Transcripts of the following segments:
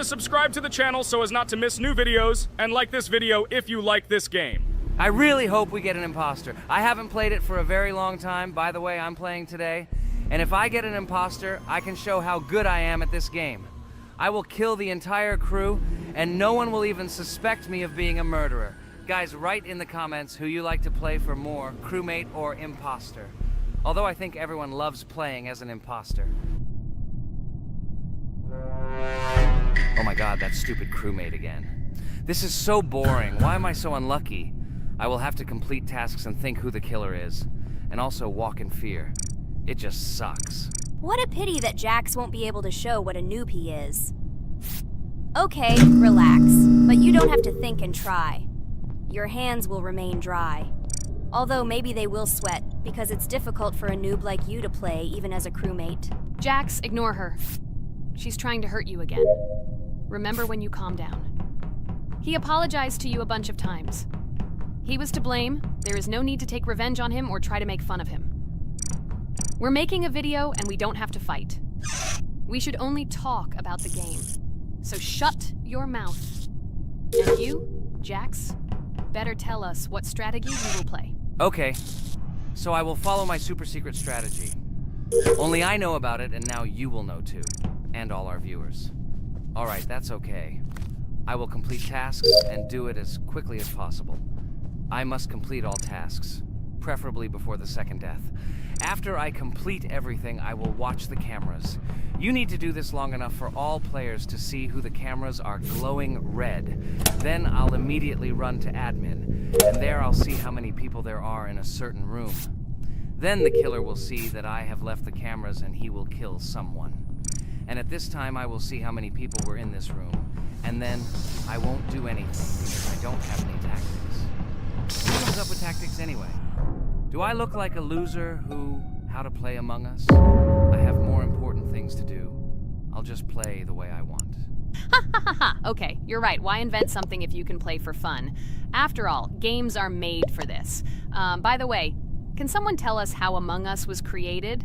Subscribe to the channel so as not to miss new videos, and like this video if you like this game. I really hope we get an imposter. I haven't played it for a very long time. By the way, I'm playing today. And if I get an imposter, I can show how good I am at this game. I will kill the entire crew, and no one will even suspect me of being a murderer. Guys, write in the comments who you like to play for more, crewmate or imposter. Although I think everyone loves playing as an imposter. Oh my god, that stupid crewmate again. This is so boring. Why am I so unlucky? I will have to complete tasks and think who the killer is. And also walk in fear. It just sucks. What a pity that Jax won't be able to show what a noob he is. Okay, relax. But you don't have to think and try. Your hands will remain dry. Although maybe they will sweat, because it's difficult for a noob like you to play, even as a crewmate. Jax, ignore her. She's trying to hurt you again. Remember when you calm down. He apologized to you a bunch of times. He was to blame. There is no need to take revenge on him or try to make fun of him. We're making a video and we don't have to fight. We should only talk about the game. So shut your mouth. And you, Jax, better tell us what strategy you will play. Okay, so I will follow my super secret strategy. Only I know about it, and now you will know too. And all our viewers. Alright, that's okay. I will complete tasks and do it as quickly as possible. I must complete all tasks, preferably before the second death. After I complete everything, I will watch the cameras. You need to do this long enough for all players to see who the cameras are glowing red. Then I'll immediately run to admin, and there I'll see how many people there are in a certain room. Then the killer will see that I have left the cameras and he will kill someone. And at this time, I will see how many people were in this room. And then, I won't do anything, because I don't have any tactics. Who comes up with tactics anyway? Do I look like a loser how to play Among Us? I have more important things to do. I'll just play the way I want. Ha ha ha ha! Okay, you're right. Why invent something if you can play for fun? After all, games are made for this. By the way, can someone tell us how Among Us was created?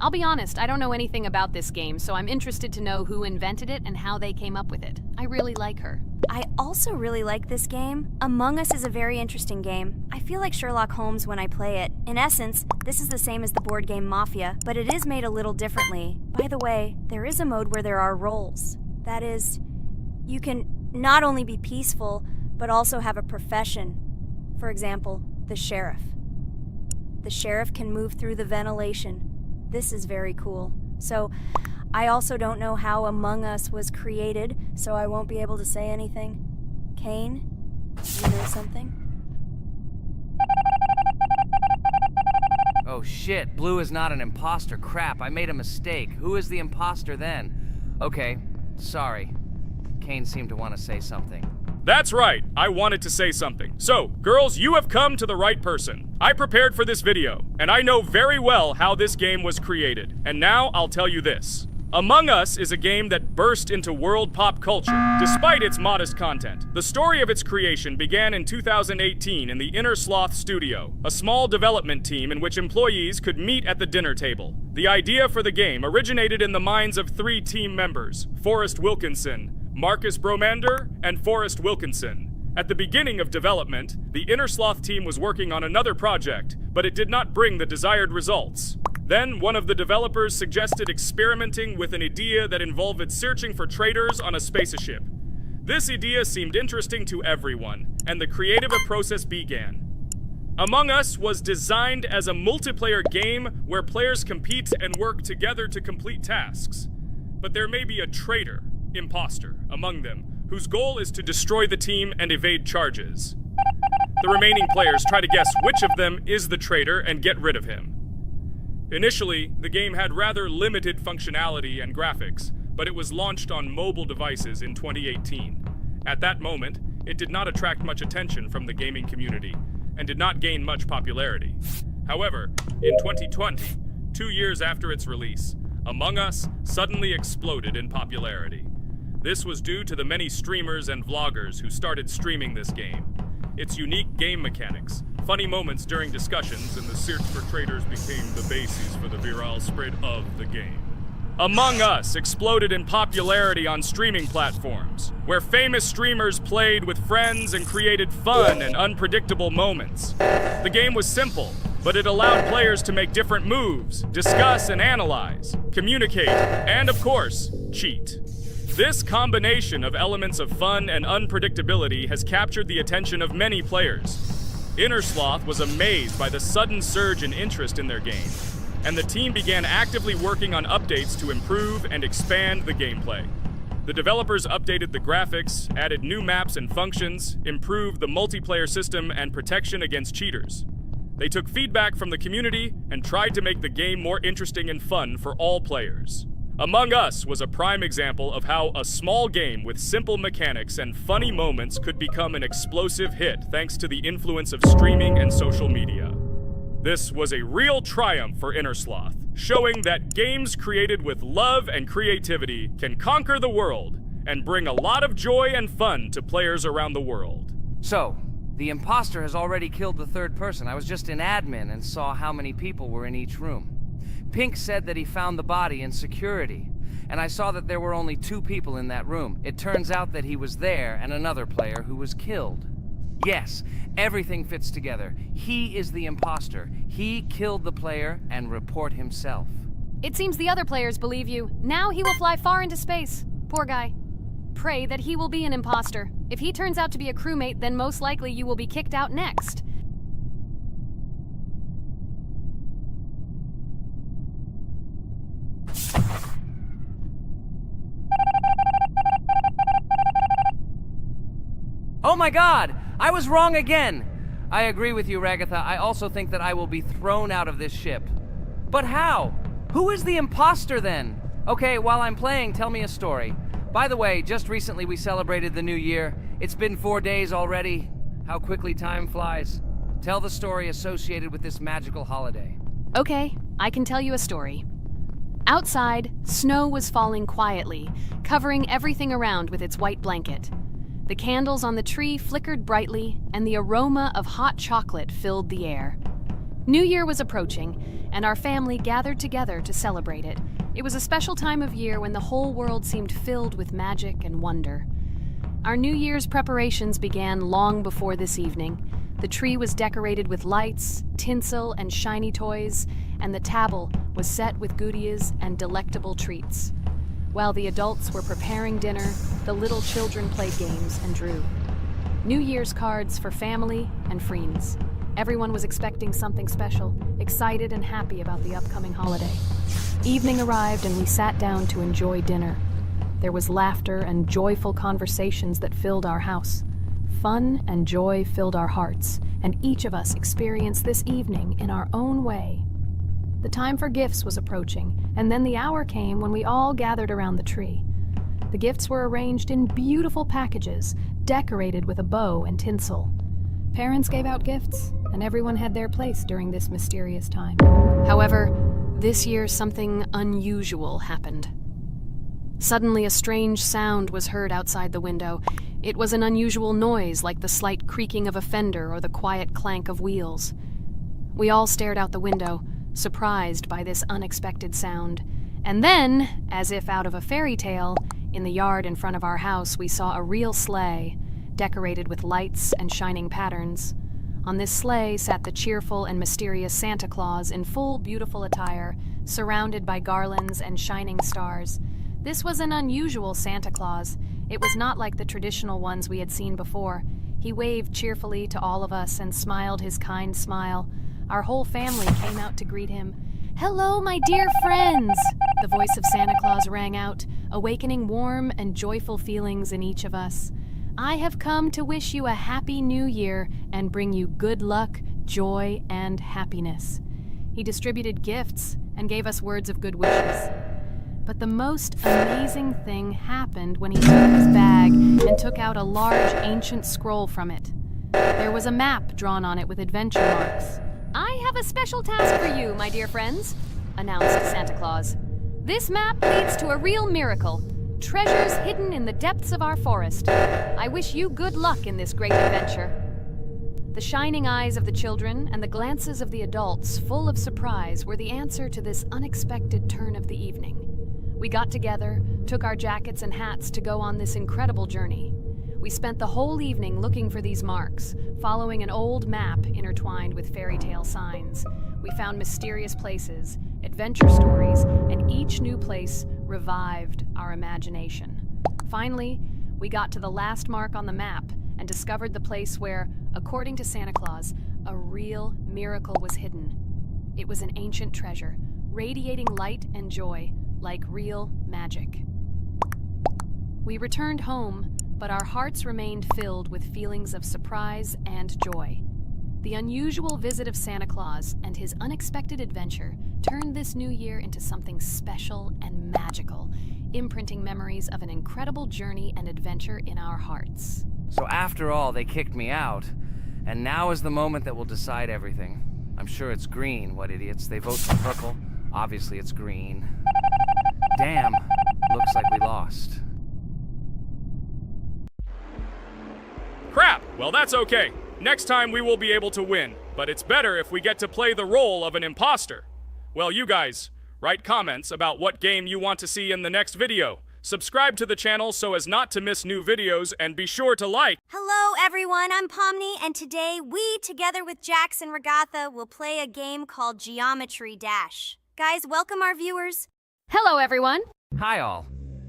I'll be honest, I don't know anything about this game, so I'm interested to know who invented it and how they came up with it. I really like her. I also really like this game. Among Us is a very interesting game. I feel like Sherlock Holmes when I play it. In essence, this is the same as the board game Mafia, but it is made a little differently. By the way, there is a mode where there are roles. That is, you can not only be peaceful, but also have a profession. For example, the sheriff. The sheriff can move through the ventilation. This is very cool. So, I also don't know how Among Us was created, so I won't be able to say anything. Kane, you know something? Oh shit, Blue is not an imposter. Crap, I made a mistake. Who is the imposter then? Okay, sorry. Kane seemed to want to say something. That's right, I wanted to say something. So, girls, you have come to the right person. I prepared for this video, and I know very well how this game was created. And now I'll tell you this. Among Us is a game that burst into world pop culture, despite its modest content. The story of its creation began in 2018 in the Inner Sloth Studio, a small development team in which employees could meet at the dinner table. The idea for the game originated in the minds of 3 team members, Forrest Wilkinson, Marcus Bromander, and Forrest Wilkinson. At the beginning of development, the Inner Sloth team was working on another project, but it did not bring the desired results. Then, one of the developers suggested experimenting with an idea that involved searching for traitors on a spaceship. This idea seemed interesting to everyone, and the creative process began. Among Us was designed as a multiplayer game where players compete and work together to complete tasks. But there may be a traitor, imposter, among them, whose goal is to destroy the team and evade charges. The remaining players try to guess which of them is the traitor and get rid of him. Initially, the game had rather limited functionality and graphics, but it was launched on mobile devices in 2018. At that moment, it did not attract much attention from the gaming community, and did not gain much popularity. However, in 2020, 2 years after its release, Among Us suddenly exploded in popularity. This was due to the many streamers and vloggers who started streaming this game. Its unique game mechanics, funny moments during discussions, and the search for traitors became the basis for the viral spread of the game. Among Us exploded in popularity on streaming platforms, where famous streamers played with friends and created fun and unpredictable moments. The game was simple, but it allowed players to make different moves, discuss and analyze, communicate, and of course, cheat. This combination of elements of fun and unpredictability has captured the attention of many players. Innersloth was amazed by the sudden surge in interest in their game, and the team began actively working on updates to improve and expand the gameplay. The developers updated the graphics, added new maps and functions, improved the multiplayer system and protection against cheaters. They took feedback from the community and tried to make the game more interesting and fun for all players. Among Us was a prime example of how a small game with simple mechanics and funny moments could become an explosive hit thanks to the influence of streaming and social media. This was a real triumph for Innersloth, showing that games created with love and creativity can conquer the world and bring a lot of joy and fun to players around the world. So, the imposter has already killed the third person. I was just in admin and saw how many people were in each room. Pink said that he found the body in security, and I saw that there were only 2 people in that room. It turns out that he was there and another player who was killed. Yes, everything fits together. He is the imposter. He killed the player and report himself. It seems the other players believe you. Now he will fly far into space. Poor guy. Pray that he will be an imposter. If he turns out to be a crewmate, then most likely you will be kicked out next. Oh my god! I was wrong again! I agree with you, Ragatha. I also think that I will be thrown out of this ship. But how? Who is the imposter then? Okay, while I'm playing, tell me a story. By the way, just recently we celebrated the new year. It's been 4 days already. How quickly time flies. Tell the story associated with this magical holiday. Okay, I can tell you a story. Outside, snow was falling quietly, covering everything around with its white blanket. The candles on the tree flickered brightly, and the aroma of hot chocolate filled the air. New Year was approaching, and our family gathered together to celebrate it. It was a special time of year when the whole world seemed filled with magic and wonder. Our New Year's preparations began long before this evening. The tree was decorated with lights, tinsel, and shiny toys, and the table was set with goodies and delectable treats. While the adults were preparing dinner, the little children played games and drew. New Year's cards for family and friends. Everyone was expecting something special, excited and happy about the upcoming holiday. Evening arrived and we sat down to enjoy dinner. There was laughter and joyful conversations that filled our house. Fun and joy filled our hearts, and each of us experienced this evening in our own way. The time for gifts was approaching, and then the hour came when we all gathered around the tree. The gifts were arranged in beautiful packages, decorated with a bow and tinsel. Parents gave out gifts, and everyone had their place during this mysterious time. However, this year something unusual happened. Suddenly a strange sound was heard outside the window. It was an unusual noise, like the slight creaking of a fender or the quiet clank of wheels. We all stared out the window, surprised by this unexpected sound. And then, as if out of a fairy tale, in the yard in front of our house we saw a real sleigh, decorated with lights and shining patterns. On this sleigh sat the cheerful and mysterious Santa Claus in full beautiful attire, surrounded by garlands and shining stars. This was an unusual Santa Claus. It was not like the traditional ones we had seen before. He waved cheerfully to all of us and smiled his kind smile. Our whole family came out to greet him. "Hello, my dear friends!" The voice of Santa Claus rang out, awakening warm and joyful feelings in each of us. "I have come to wish you a happy new year and bring you good luck, joy, and happiness." He distributed gifts and gave us words of good wishes. But the most amazing thing happened when he took his bag and took out a large ancient scroll from it. There was a map drawn on it with adventure marks. "I have a special task for you, my dear friends," announced Santa Claus. "This map leads to a real miracle. Treasures hidden in the depths of our forest. I wish you good luck in this great adventure." The shining eyes of the children and the glances of the adults, full of surprise, were the answer to this unexpected turn of the evening. We got together, took our jackets and hats to go on this incredible journey. We spent the whole evening looking for these marks, following an old map intertwined with fairy tale signs. We found mysterious places, adventure stories, and each new place revived our imagination. Finally, we got to the last mark on the map and discovered the place where, according to Santa Claus, a real miracle was hidden. It was an ancient treasure, radiating light and joy like real magic. We returned home, but our hearts remained filled with feelings of surprise and joy. The unusual visit of Santa Claus and his unexpected adventure turned this new year into something special and magical, imprinting memories of an incredible journey and adventure in our hearts. So after all, they kicked me out, and now is the moment that will decide everything. I'm sure it's green, what idiots. They vote for purple. Obviously it's green. Damn, looks like we lost. Crap! Well, that's okay. Next time we will be able to win, but it's better if we get to play the role of an imposter. Well, you guys, write comments about what game you want to see in the next video. Subscribe to the channel so as not to miss new videos, and be sure to like. Hello, everyone. I'm Pomni, and today we, together with Jax and Regatha, will play a game called Geometry Dash. Guys, welcome our viewers. Hello, everyone. Hi all.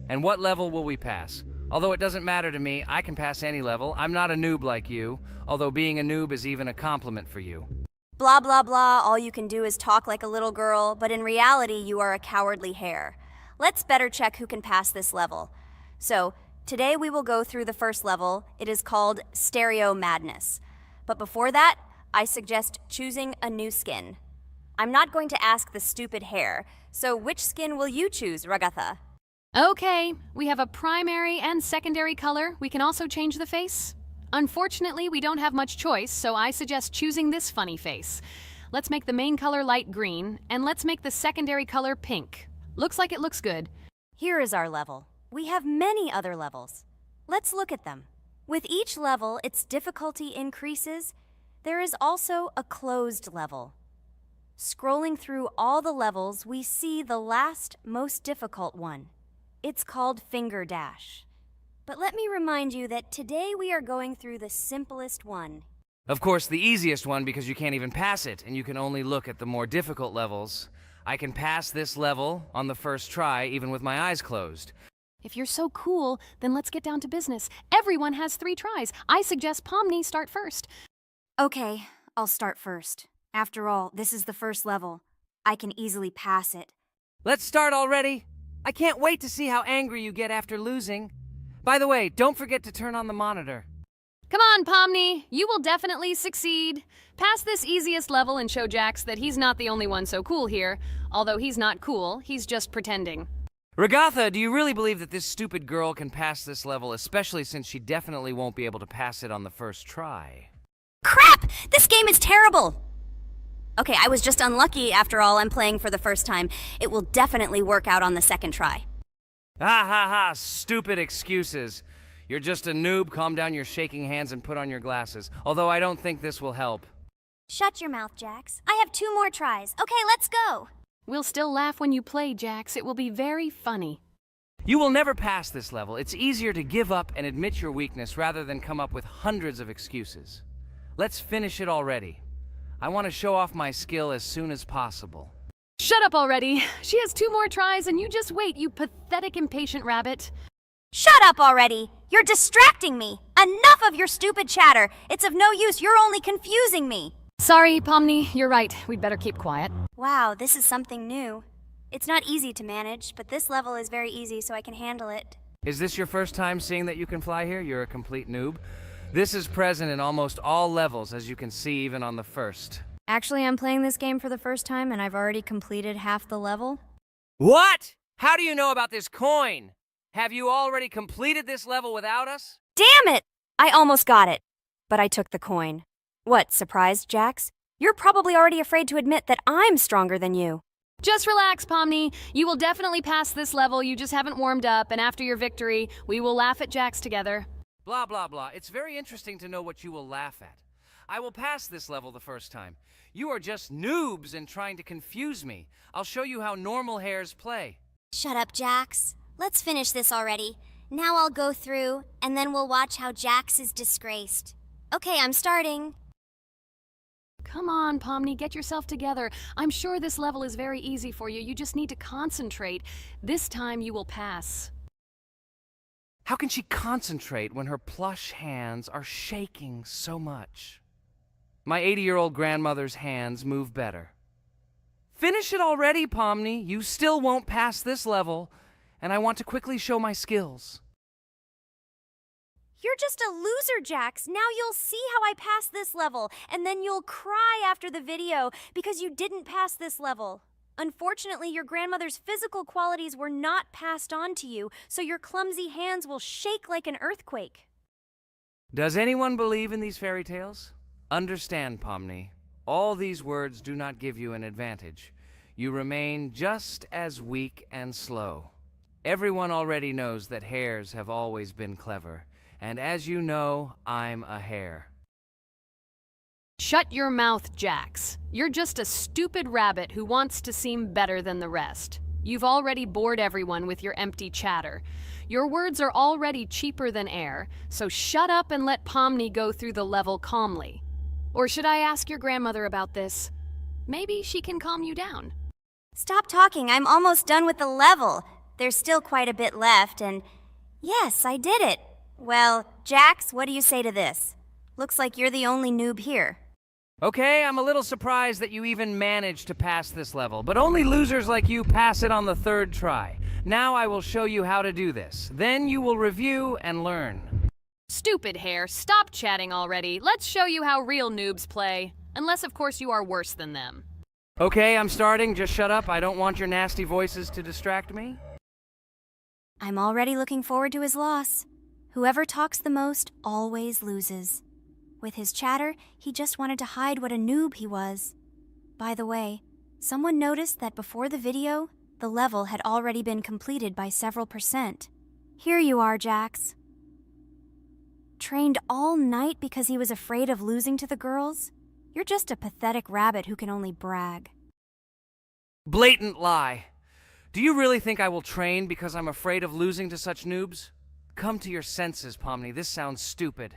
And what level will we pass? Although it doesn't matter to me, I can pass any level. I'm not a noob like you, although being a noob is even a compliment for you. Blah, blah, blah. All you can do is talk like a little girl, but in reality, you are a cowardly hare. Let's better check who can pass this level. So, today we will go through the first level. It is called Stereo Madness. But before that, I suggest choosing a new skin. I'm not going to ask the stupid hare, so which skin will you choose, Regatha? Okay, we have a primary and secondary color. We can also change the face. Unfortunately, we don't have much choice, so I suggest choosing this funny face. Let's make the main color light green, and let's make the secondary color pink. Looks like it looks good. Here is our level. We have many other levels. Let's look at them. With each level, its difficulty increases. There is also a closed level. Scrolling through all the levels, we see the last, most difficult one. It's called Finger Dash. But let me remind you that today we are going through the simplest one. Of course, the easiest one because you can't even pass it, and you can only look at the more difficult levels. I can pass this level on the first try, even with my eyes closed. If you're so cool, then let's get down to business. Everyone has 3 tries. I suggest Pomni start first. Okay, I'll start first. After all, this is the first level. I can easily pass it. Let's start already! I can't wait to see how angry you get after losing. By the way, don't forget to turn on the monitor. Come on, Pomni. You will definitely succeed. Pass this easiest level and show Jax that he's not the only one so cool here. Although he's not cool, he's just pretending. Regatha, do you really believe that this stupid girl can pass this level, especially since she definitely won't be able to pass it on the first try? Crap! This game is terrible! Okay, I was just unlucky. After all, I'm playing for the first time. It will definitely work out on the second try. Ha ha ha, stupid excuses. You're just a noob, calm down your shaking hands and put on your glasses. Although I don't think this will help. Shut your mouth, Jax. I have 2 more tries. Okay, let's go! We'll still laugh when you play, Jax. It will be very funny. You will never pass this level. It's easier to give up and admit your weakness rather than come up with hundreds of excuses. Let's finish it already. I want to show off my skill as soon as possible. Shut up already. She has 2 more tries and you just wait, you pathetic impatient rabbit. Shut up already! You're distracting me! Enough of your stupid chatter! It's of no use, you're only confusing me! Sorry, Pomni, you're right. We'd better keep quiet. Wow, this is something new. It's not easy to manage, but this level is very easy, so I can handle it. Is this your first time seeing that you can fly here? You're a complete noob. This is present in almost all levels, as you can see even on the first. Actually, I'm playing this game for the first time, and I've already completed half the level. What? How do you know about this coin? Have you already completed this level without us? Damn it! I almost got it, but I took the coin. What, surprised, Jax? You're probably already afraid to admit that I'm stronger than you. Just relax, Pomni. You will definitely pass this level, you just haven't warmed up, and after your victory, we will laugh at Jax together. Blah, blah, blah. It's very interesting to know what you will laugh at. I will pass this level the first time. You are just noobs and trying to confuse me. I'll show you how normal hares play. Shut up, Jax. Let's finish this already. Now I'll go through, and then we'll watch how Jax is disgraced. Okay, I'm starting. Come on, Pomni, get yourself together. I'm sure this level is very easy for you. You just need to concentrate. This time you will pass. How can she concentrate when her plush hands are shaking so much? My 80-year-old grandmother's hands move better. Finish it already, Pomni. You still won't pass this level, and I want to quickly show my skills. You're just a loser, Jax. Now you'll see how I pass this level, and then you'll cry after the video because you didn't pass this level. Unfortunately, your grandmother's physical qualities were not passed on to you, so your clumsy hands will shake like an earthquake. Does anyone believe in these fairy tales? Understand, Pomni. All these words do not give you an advantage. You remain just as weak and slow. Everyone already knows that hares have always been clever. And as you know, I'm a hare. Shut your mouth, Jax. You're just a stupid rabbit who wants to seem better than the rest. You've already bored everyone with your empty chatter. Your words are already cheaper than air, so shut up and let Pomni go through the level calmly. Or should I ask your grandmother about this? Maybe she can calm you down. Stop talking. I'm almost done with the level. There's still quite a bit left, and yes, I did it. Well, Jax, what do you say to this? Looks like you're the only noob here. Okay, I'm a little surprised that you even managed to pass this level, but only losers like you pass it on the third try. Now I will show you how to do this. Then you will review and learn. Stupid hare, stop chatting already. Let's show you how real noobs play. Unless, of course, you are worse than them. Okay, I'm starting. Just shut up. I don't want your nasty voices to distract me. I'm already looking forward to his loss. Whoever talks the most always loses. With his chatter, he just wanted to hide what a noob he was. By the way, someone noticed that before the video, the level had already been completed by several %. Here you are, Jax. Trained all night because he was afraid of losing to the girls? You're just a pathetic rabbit who can only brag. Blatant lie. Do you really think I will train because I'm afraid of losing to such noobs? Come to your senses, Pomni. This sounds stupid.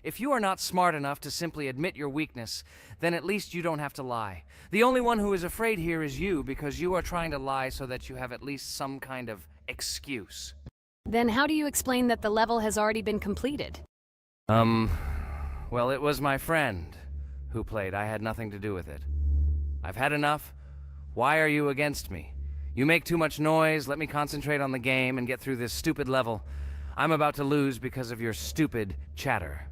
If you are not smart enough to simply admit your weakness, then at least you don't have to lie. The only one who is afraid here is you because you are trying to lie so that you have at least some kind of excuse. Then how do you explain that the level has already been completed? Well, it was my friend who played. I had nothing to do with it. I've had enough. Why are you against me? You make too much noise. Let me concentrate on the game and get through this stupid level. I'm about to lose because of your stupid chatter.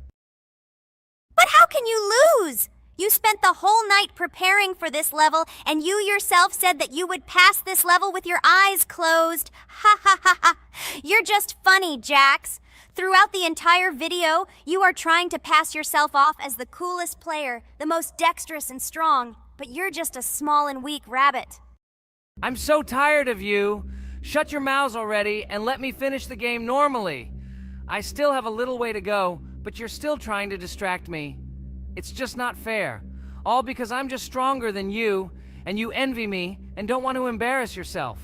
But how can you lose? You spent the whole night preparing for this level, and you yourself said that you would pass this level with your eyes closed. Ha ha ha ha. You're just funny, Jax. Throughout the entire video, you are trying to pass yourself off as the coolest player, the most dexterous and strong, but you're just a small and weak rabbit. I'm so tired of you. Shut your mouths already and let me finish the game normally. I still have a little way to go, but you're still trying to distract me. It's just not fair. All because I'm just stronger than you, and you envy me and don't want to embarrass yourself.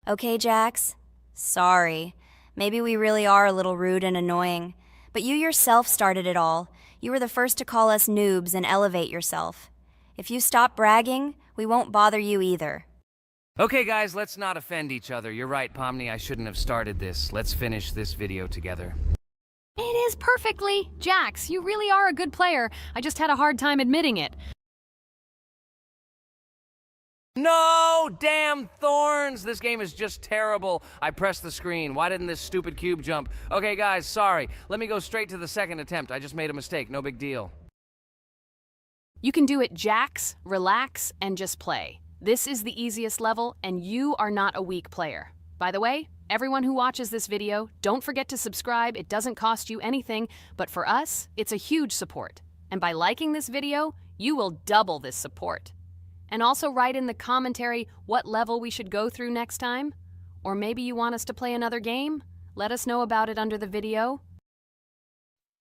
Okay, Jax. Sorry. Maybe we really are a little rude and annoying. But you yourself started it all. You were the first to call us noobs and elevate yourself. If you stop bragging, we won't bother you either. Okay, guys, let's not offend each other. You're right, Pomni, I shouldn't have started this. Let's finish this video together. It is perfectly. Jax, you really are a good player. I just had a hard time admitting it. No! Damn thorns! This game is just terrible. I pressed the screen. Why didn't this stupid cube jump? Okay, guys, sorry. Let me go straight to the second attempt. I just made a mistake. No big deal. You can do it, Jax, relax, and just play. This is the easiest level, and you are not a weak player. By the way, everyone who watches this video, don't forget to subscribe. It doesn't cost you anything, but for us, it's a huge support. And by liking this video, you will double this support. And also write in the commentary what level we should go through next time. Or maybe you want us to play another game? Let us know about it under the video.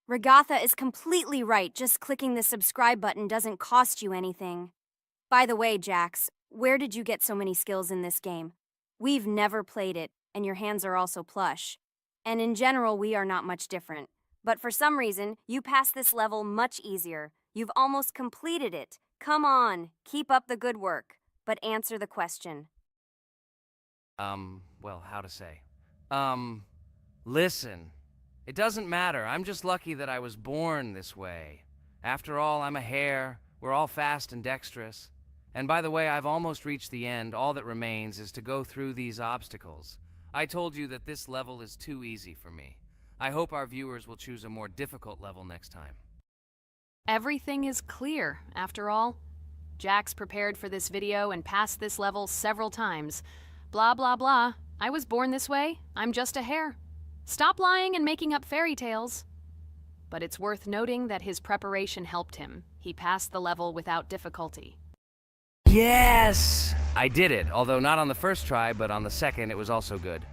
Regatha is completely right. Just clicking the subscribe button doesn't cost you anything. By the way, Jax, where did you get so many skills in this game? We've never played it, and your hands are also plush. And in general, we are not much different. But for some reason, you passed this level much easier. You've almost completed it. Come on, keep up the good work. But answer the question. Well, how to say? Listen. It doesn't matter. I'm just lucky that I was born this way. After all, I'm a hare. We're all fast and dexterous. And by the way, I've almost reached the end. All that remains is to go through these obstacles. I told you that this level is too easy for me. I hope our viewers will choose a more difficult level next time. Everything is clear, after all. Jax prepared for this video and passed this level several times. Blah, blah, blah. I was born this way. I'm just a hare. Stop lying and making up fairy tales. But it's worth noting that his preparation helped him. He passed the level without difficulty. Yes! I did it, although not on the first try, but on the second it was also good.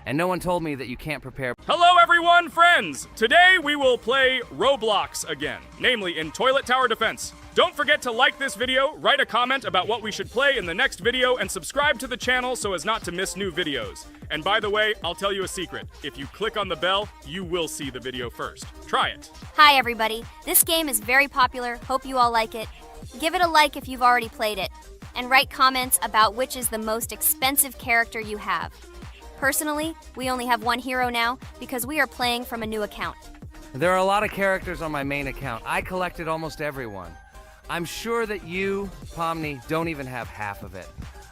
And no one told me that you can't prepare. Hello everyone, friends! Today we will play Roblox again, namely in Toilet Tower Defense. Don't forget to like this video, write a comment about what we should play in the next video, and subscribe to the channel so as not to miss new videos. And by the way, I'll tell you a secret. If you click on the bell, you will see the video first. Try it. Hi, everybody. This game is very popular. Hope you all like it. Give it a like if you've already played it. And write comments about which is the most expensive character you have. Personally, we only have one hero now because we are playing from a new account. There are a lot of characters on my main account. I collected almost everyone. I'm sure that you, Pomni, don't even have half of it.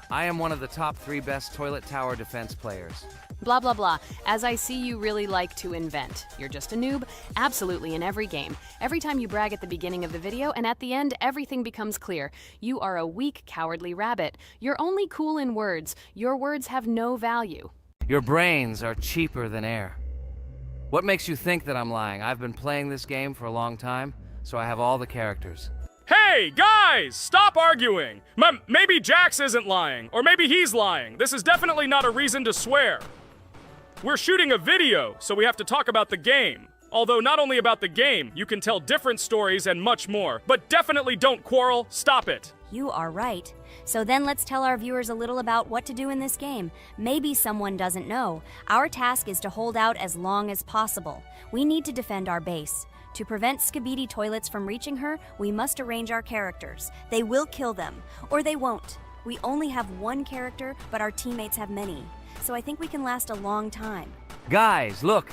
I am one of the top 3 best Toilet Tower Defense players. Blah, blah, blah. As I see, you really like to invent. You're just a noob, absolutely in every game. Every time you brag at the beginning of the video, and at the end, everything becomes clear. You are a weak, cowardly rabbit. You're only cool in words. Your words have no value. Your brains are cheaper than air. What makes you think that I'm lying? I've been playing this game for a long time, so I have all the characters. Hey, guys! Stop arguing! Maybe Jax isn't lying, or maybe he's lying. This is definitely not a reason to swear. We're shooting a video, so we have to talk about the game. Although not only about the game, you can tell different stories and much more. But definitely don't quarrel. Stop it. You are right. So then let's tell our viewers a little about what to do in this game. Maybe someone doesn't know. Our task is to hold out as long as possible. We need to defend our base. To prevent Skibidi Toilets from reaching her, we must arrange our characters. They will kill them, or they won't. We only have one character, but our teammates have many. So I think we can last a long time. Guys, look!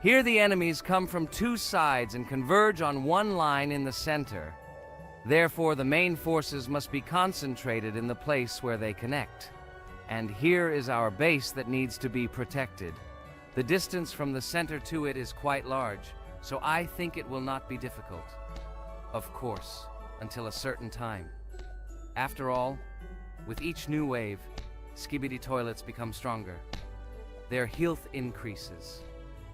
Here the enemies come from 2 sides and converge on one line in the center. Therefore, the main forces must be concentrated in the place where they connect. And here is our base that needs to be protected. The distance from the center to it is quite large, so I think it will not be difficult. Of course, until a certain time. After all, with each new wave, Skibidi Toilets become stronger. Their health increases,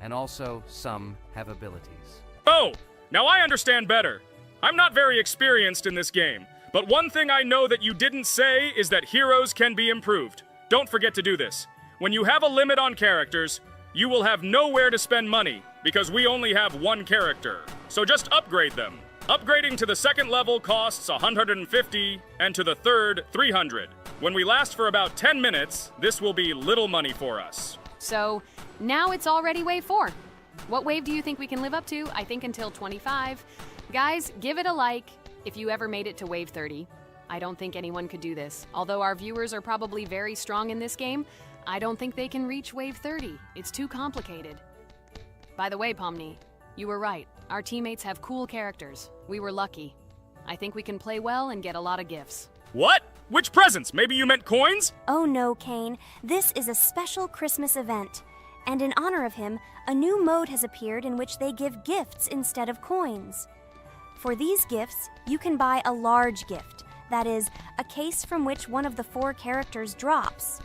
and also some have abilities. Oh, now I understand better. I'm not very experienced in this game, but one thing I know that you didn't say is that heroes can be improved. Don't forget to do this. When you have a limit on characters, you will have nowhere to spend money, because we only have one character. So just upgrade them. Upgrading to the 2nd level costs 150, and to the 3rd, 300. When we last for about 10 minutes, this will be little money for us. So, now it's already wave 4. What wave do you think we can live up to? I think until 25. Guys, give it a like if you ever made it to wave 30. I don't think anyone could do this. Although our viewers are probably very strong in this game, I don't think they can reach wave 30. It's too complicated. By the way, Pomni, you were right. Our teammates have cool characters. We were lucky. I think we can play well and get a lot of gifts. What? Which presents? Maybe you meant coins? Oh no, Kane. This is a special Christmas event. And in honor of him, a new mode has appeared in which they give gifts instead of coins. For these gifts, you can buy a large gift. That is, a case from which one of the 4 characters drops.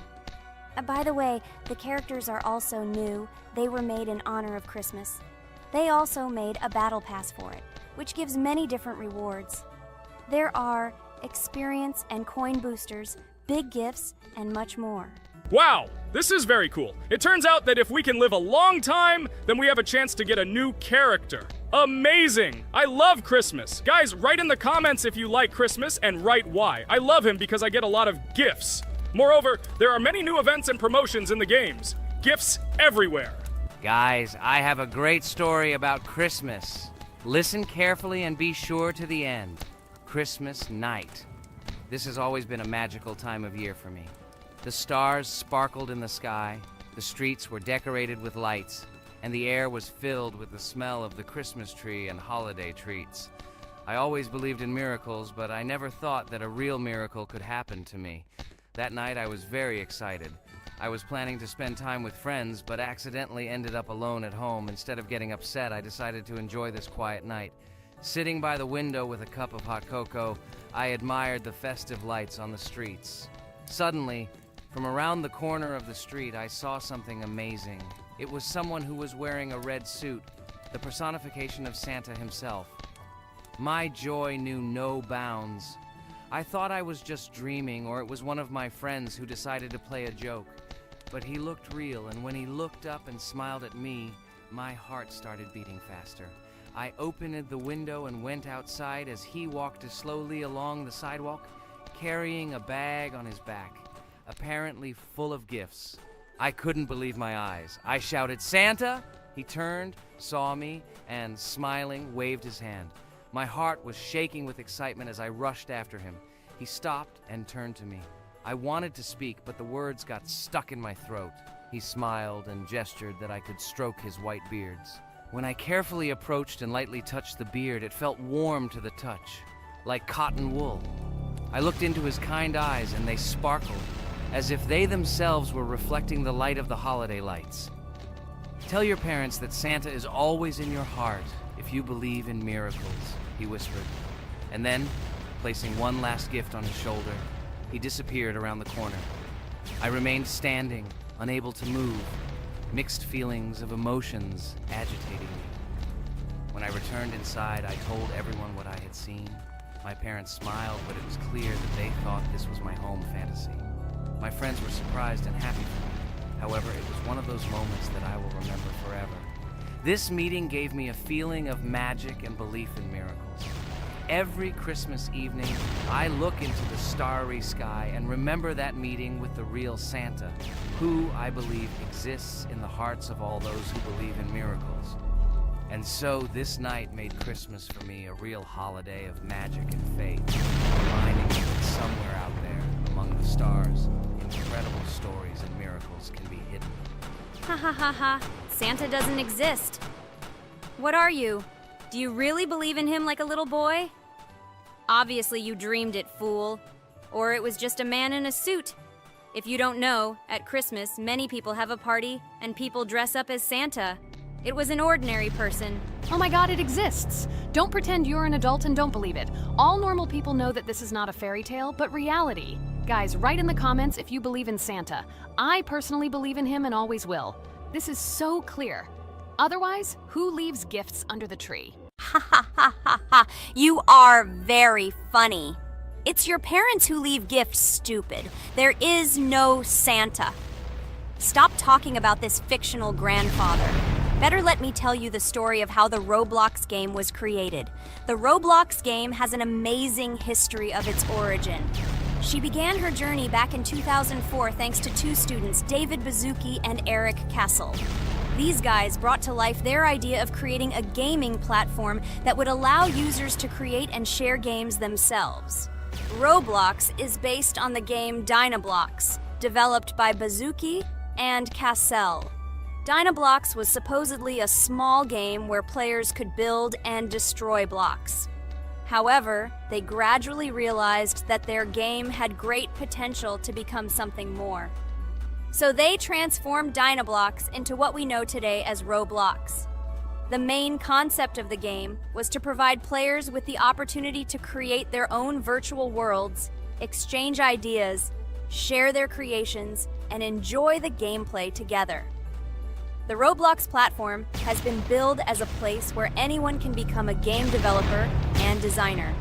By the way, the characters are also new. They were made in honor of Christmas. They also made a battle pass for it, which gives many different rewards. There are experience and coin boosters, big gifts, and much more. Wow, this is very cool. It turns out that if we can live a long time, then we have a chance to get a new character. Amazing! I love Christmas. Guys, write in the comments if you like Christmas and write why. I love him because I get a lot of gifts. Moreover, there are many new events and promotions in the games. Gifts everywhere. Guys, I have a great story about Christmas. Listen carefully and be sure to the end. Christmas night. This has always been a magical time of year for me. The stars sparkled in the sky, the streets were decorated with lights, and the air was filled with the smell of the Christmas tree and holiday treats. I always believed in miracles, but I never thought that a real miracle could happen to me. That night I was very excited. I was planning to spend time with friends, but accidentally ended up alone at home. Instead of getting upset, I decided to enjoy this quiet night. Sitting by the window with a cup of hot cocoa, I admired the festive lights on the streets. Suddenly, from around the corner of the street, I saw something amazing. It was someone who was wearing a red suit, the personification of Santa himself. My joy knew no bounds. I thought I was just dreaming, or it was one of my friends who decided to play a joke. But he looked real, and when he looked up and smiled at me, my heart started beating faster. I opened the window and went outside as he walked slowly along the sidewalk, carrying a bag on his back, apparently full of gifts. I couldn't believe my eyes. I shouted, "Santa!" He turned, saw me, and smiling, waved his hand. My heart was shaking with excitement as I rushed after him. He stopped and turned to me. I wanted to speak, but the words got stuck in my throat. He smiled and gestured that I could stroke his white beards. When I carefully approached and lightly touched the beard, it felt warm to the touch, like cotton wool. I looked into his kind eyes, and they sparkled, as if they themselves were reflecting the light of the holiday lights. "Tell your parents that Santa is always in your heart if you believe in miracles," he whispered. And then, placing one last gift on his shoulder, he disappeared around the corner. I remained standing, unable to move, mixed feelings of emotions agitating me. When I returned inside, I told everyone what I had seen. My parents smiled, but it was clear that they thought this was my home fantasy. My friends were surprised and happy for me. However, it was one of those moments that I will remember forever. This meeting gave me a feeling of magic and belief in miracles. Every Christmas evening, I look into the starry sky and remember that meeting with the real Santa, who, I believe, exists in the hearts of all those who believe in miracles. And so this night made Christmas for me a real holiday of magic and faith, reminding me that somewhere out there, among the stars, incredible stories and miracles can be hidden. Ha ha ha ha. Santa doesn't exist. What are you? Do you really believe in him like a little boy? Obviously you dreamed it, fool. Or it was just a man in a suit. If you don't know, at Christmas, many people have a party and people dress up as Santa. It was an ordinary person. Oh my god, it exists! Don't pretend you're an adult and don't believe it. All normal people know that this is not a fairy tale, but reality. Guys, write in the comments if you believe in Santa. I personally believe in him and always will. This is so clear. Otherwise, who leaves gifts under the tree? Ha ha ha ha ha. You are very funny. It's your parents who leave gifts, stupid. There is no Santa. Stop talking about this fictional grandfather. Better let me tell you the story of how the Roblox game was created. The Roblox game has an amazing history of its origin. She began her journey back in 2004 thanks to two students, David Bazuki and Eric Castle. These guys brought to life their idea of creating a gaming platform that would allow users to create and share games themselves. Roblox is based on the game Dynablox, developed by Bazuki and Castle. Dynablox was supposedly a small game where players could build and destroy blocks. However, they gradually realized that their game had great potential to become something more. So they transformed Dynablox into what we know today as Roblox. The main concept of the game was to provide players with the opportunity to create their own virtual worlds, exchange ideas, share their creations, and enjoy the gameplay together. The Roblox platform has been billed as a place where anyone can become a game developer and designer.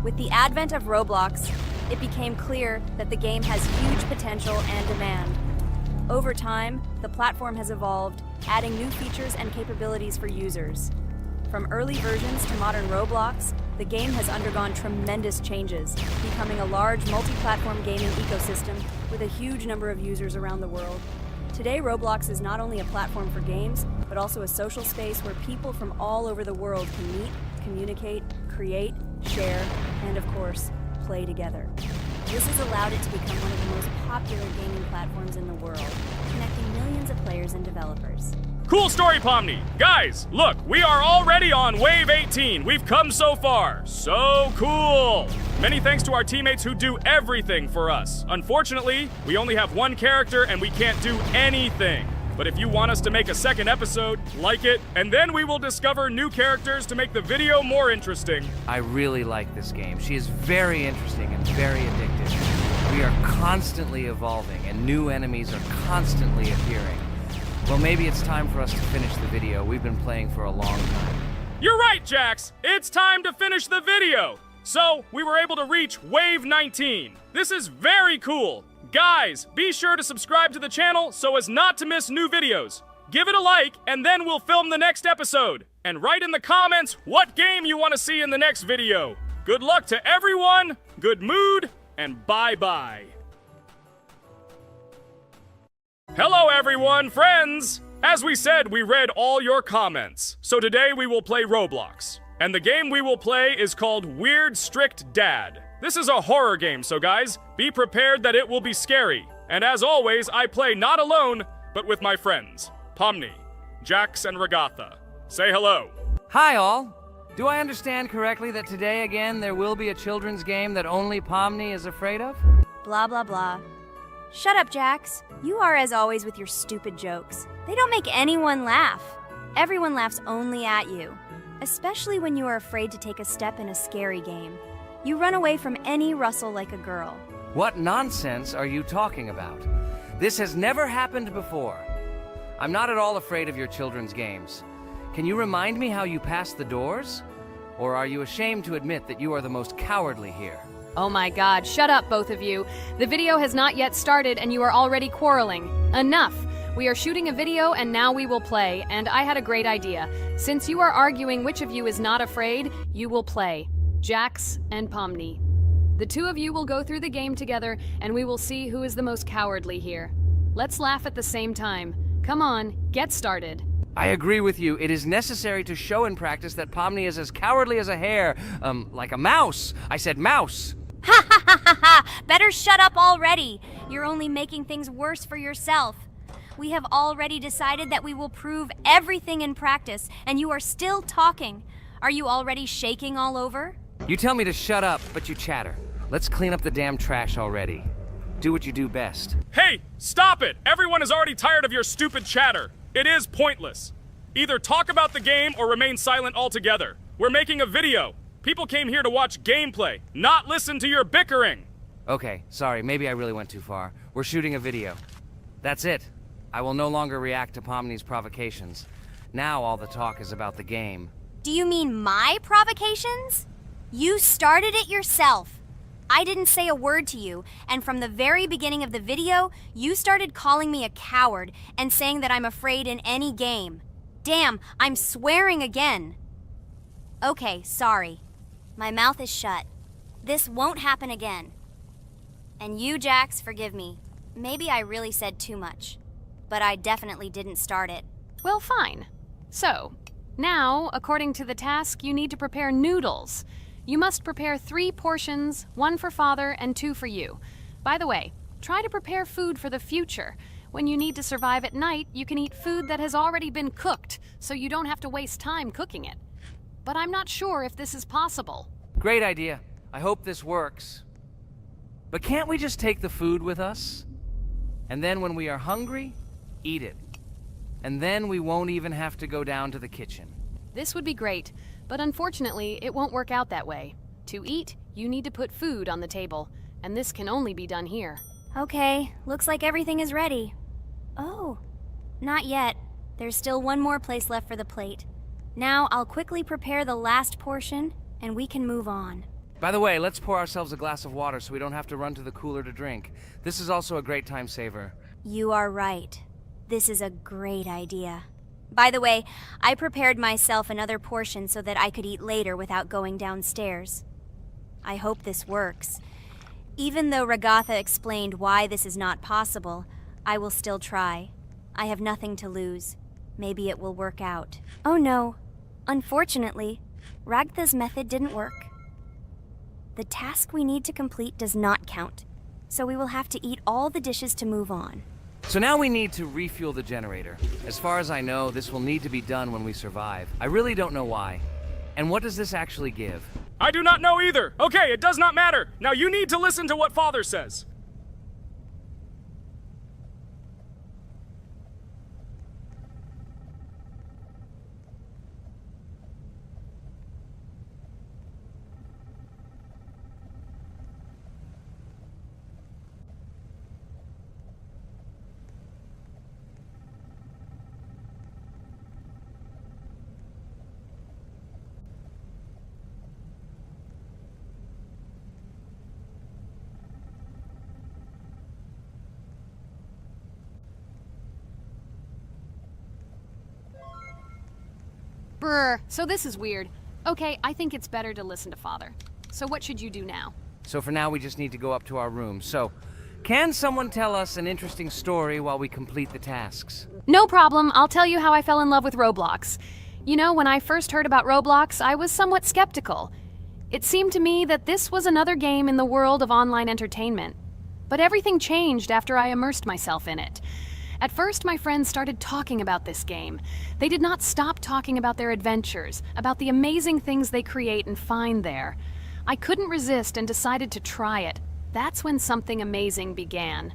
With the advent of Roblox, it became clear that the game has huge potential and demand. Over time, the platform has evolved, adding new features and capabilities for users. From early versions to modern Roblox, The game has undergone tremendous changes, becoming a large multi-platform gaming ecosystem with a huge number of users around the world. Today, Roblox is not only a platform for games, but also a social space where people from all over the world can meet, communicate, create, share, and of course, play together. This has allowed it to become one of the most popular gaming platforms in the world, connecting millions of players and developers. Cool story, Pomni. Guys, look, we are already on Wave 18. We've come so far. So cool. Many thanks to our teammates who do everything for us. Unfortunately, we only have one character and we can't do anything. But if you want us to make a second episode, like it, and then we will discover new characters to make the video more interesting. I really like this game. She is very interesting and very addictive. We are constantly evolving and new enemies are constantly appearing. Well, maybe it's time for us to finish the video. We've been playing for a long time. You're right, Jax. It's time to finish the video. So, we were able to reach Wave 19. This is very cool. Guys, be sure to subscribe to the channel so as not to miss new videos. Give it a like, and then we'll film the next episode. And write in the comments what game you want to see in the next video. Good luck to everyone, good mood, and bye-bye. Hello everyone, friends! As we said, we read all your comments. So today we will play Roblox. And the game we will play is called Weird Strict Dad. This is a horror game, so guys, be prepared that it will be scary. And as always, I play not alone, but with my friends, Pomni, Jax, and Regatha. Say hello. Hi, all. Do I understand correctly that today again there will be a children's game that only Pomni is afraid of? Blah, blah, blah. Shut up, Jax. You are as always with your stupid jokes. They don't make anyone laugh. Everyone laughs only at you, especially when you are afraid to take a step in a scary game. You run away from any rustle like a girl. What nonsense are you talking about? This has never happened before. I'm not at all afraid of your children's games. Can you remind me how you passed the doors? Or are you ashamed to admit that you are the most cowardly here? Oh my god, shut up, both of you. The video has not yet started and you are already quarreling. Enough! We are shooting a video and now we will play, and I had a great idea. Since you are arguing which of you is not afraid, you will play. Jax and Pomni. The two of you will go through the game together and we will see who is the most cowardly here. Let's laugh at the same time. Come on, get started. I agree with you. It is necessary to show in practice that Pomni is as cowardly as a hare. Like a mouse. I said mouse. Ha ha ha ha ha! Better shut up already! You're only making things worse for yourself. We have already decided that we will prove everything in practice, and you are still talking. Are you already shaking all over? You tell me to shut up, but you chatter. Let's clean up the damn trash already. Do what you do best. Hey, stop it! Everyone is already tired of your stupid chatter. It is pointless. Either talk about the game or remain silent altogether. We're making a video. People came here to watch gameplay, not listen to your bickering. Okay, sorry, maybe I really went too far. We're shooting a video. That's it. I will no longer react to Pomni's provocations. Now all the talk is about the game. Do you mean my provocations? You started it yourself. I didn't say a word to you, and from the very beginning of the video, you started calling me a coward and saying that I'm afraid in any game. Damn, I'm swearing again. Okay, sorry. My mouth is shut. This won't happen again. And you, Jax, forgive me. Maybe I really said too much, but I definitely didn't start it. Well, fine. So, now, according to the task, you need to prepare noodles. You must prepare 3 portions, 1 for father and 2 for you. By the way, try to prepare food for the future. When you need to survive at night, you can eat food that has already been cooked, so you don't have to waste time cooking it. But I'm not sure if this is possible. Great idea. I hope this works. But can't we just take the food with us? And then when we are hungry, eat it. And then we won't even have to go down to the kitchen. This would be great, but unfortunately, it won't work out that way. To eat, you need to put food on the table, and this can only be done here. Okay, looks like everything is ready. Oh, not yet. There's still one more place left for the plate. Now I'll quickly prepare the last portion, and we can move on. By the way, let's pour ourselves a glass of water so we don't have to run to the cooler to drink. This is also a great time saver. You are right. This is a great idea. By the way, I prepared myself another portion so that I could eat later without going downstairs. I hope this works. Even though Ragatha explained why this is not possible, I will still try. I have nothing to lose. Maybe it will work out. Oh no. Unfortunately, Ragatha's method didn't work. The task we need to complete does not count, so we will have to eat all the dishes to move on. So now we need to refuel the generator. As far as I know, this will need to be done when we survive. I really don't know why. And what does this actually give? I do not know either. Okay, it does not matter. Now you need to listen to what Father says. Brr, so this is weird. Okay, I think it's better to listen to Father. So what should you do now? So for now, we just need to go up to our room. So, can someone tell us an interesting story while we complete the tasks? No problem, I'll tell you how I fell in love with Roblox. You know, when I first heard about Roblox, I was somewhat skeptical. It seemed to me that this was another game in the world of online entertainment. But everything changed after I immersed myself in it. At first, my friends started talking about this game. They did not stop talking about their adventures, about the amazing things they create and find there. I couldn't resist and decided to try it. That's when something amazing began.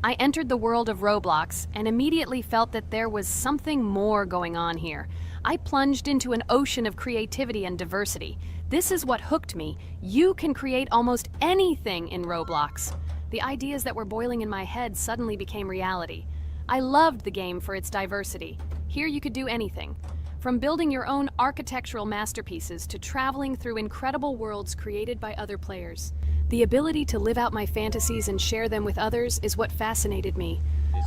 I entered the world of Roblox and immediately felt that there was something more going on here. I plunged into an ocean of creativity and diversity. This is what hooked me. You can create almost anything in Roblox. The ideas that were boiling in my head suddenly became reality. I loved the game for its diversity. Here you could do anything. From building your own architectural masterpieces to traveling through incredible worlds created by other players. The ability to live out my fantasies and share them with others is what fascinated me.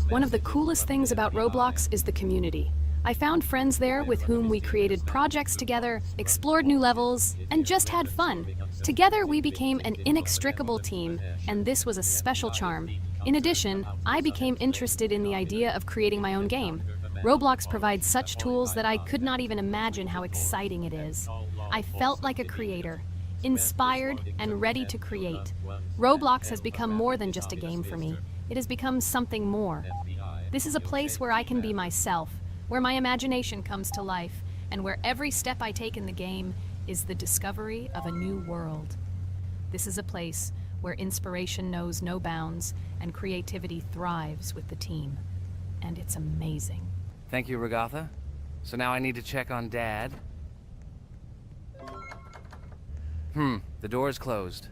One of the coolest things about Roblox is the community. I found friends there with whom we created projects together, explored new levels, and just had fun. Together we became an inextricable team, and this was a special charm. In addition, I became interested in the idea of creating my own game. Roblox provides such tools that I could not even imagine how exciting it is. I felt like a creator, inspired and ready to create. Roblox has become more than just a game for me. It has become something more. This is a place where I can be myself, where my imagination comes to life, and where every step I take in the game is the discovery of a new world. This is a place where inspiration knows no bounds and creativity thrives with the team. And it's amazing. Thank you, Ragatha. So now I need to check on Dad. The door is closed.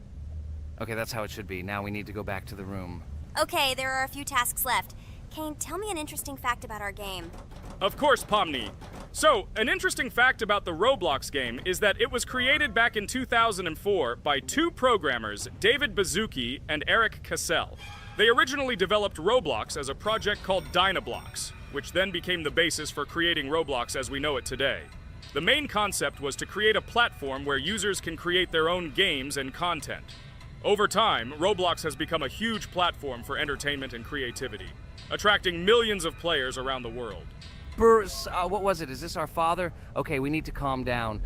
Okay, that's how it should be. Now we need to go back to the room. Okay, there are a few tasks left. Kane, tell me an interesting fact about our game. Of course, Pomni. So, an interesting fact about the Roblox game is that it was created back in 2004 by two programmers, David Baszucki and Eric Cassell. They originally developed Roblox as a project called Dynablocks, which then became the basis for creating Roblox as we know it today. The main concept was to create a platform where users can create their own games and content. Over time, Roblox has become a huge platform for entertainment and creativity, attracting millions of players around the world. What was it? Is this our father? Okay, we need to calm down.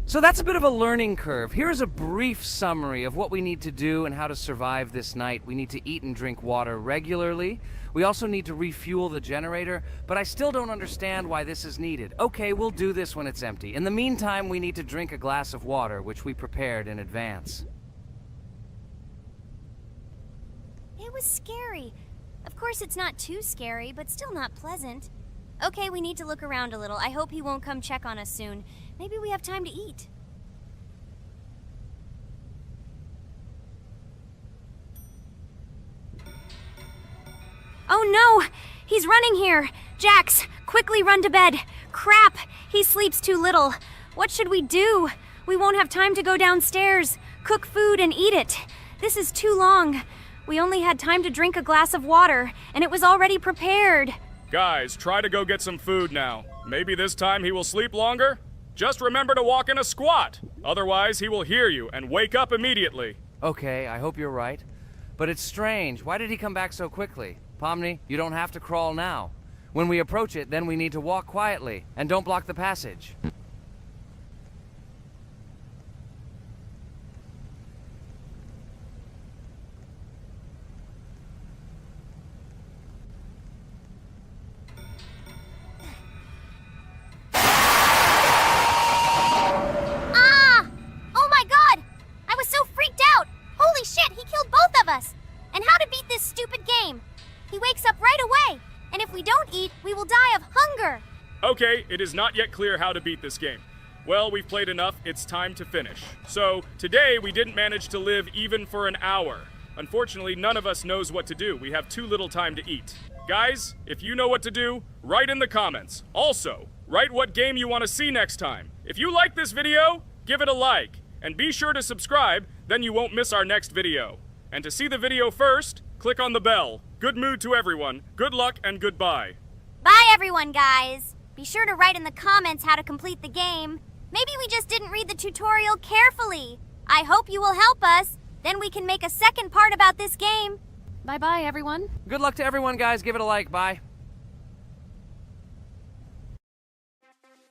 So that's a bit of a learning curve. Here's a brief summary of what we need to do and how to survive this night. We need to eat and drink water regularly. We also need to refuel the generator, but I still don't understand why this is needed. Okay, we'll do this when it's empty. In the meantime, we need to drink a glass of water, which we prepared in advance. It was scary. Of course, it's not too scary, but still not pleasant. Okay, we need to look around a little. I hope he won't come check on us soon. Maybe we have time to eat. Oh no! He's running here! Jax, quickly run to bed! Crap! He sleeps too little. What should we do? We won't have time to go downstairs, cook food, and eat it. This is too long. We only had time to drink a glass of water, and it was already prepared. Guys, try to go get some food now. Maybe this time he will sleep longer? Just remember to walk in a squat. Otherwise, he will hear you and wake up immediately. Okay, I hope you're right. But it's strange. Why did he come back so quickly? Pomni, you don't have to crawl now. When we approach it, then we need to walk quietly, and don't block the passage. Oh my god! I was so freaked out! Holy shit, he killed both of us! And how to beat this stupid game? He wakes up right away, and if we don't eat, we will die of hunger! Okay, it is not yet clear how to beat this game. Well, we've played enough, it's time to finish. So, today we didn't manage to live even for an hour. Unfortunately, none of us knows what to do. We have too little time to eat. Guys, if you know what to do, write in the comments. Also, write what game you want to see next time. If you like this video, give it a like. And be sure to subscribe, then you won't miss our next video. And to see the video first, click on the bell. Good mood to everyone, good luck, and goodbye. Bye everyone, guys! Be sure to write in the comments how to complete the game. Maybe we just didn't read the tutorial carefully. I hope you will help us. Then we can make a second part about this game. Bye-bye, everyone. Good luck to everyone, guys. Give it a like. Bye.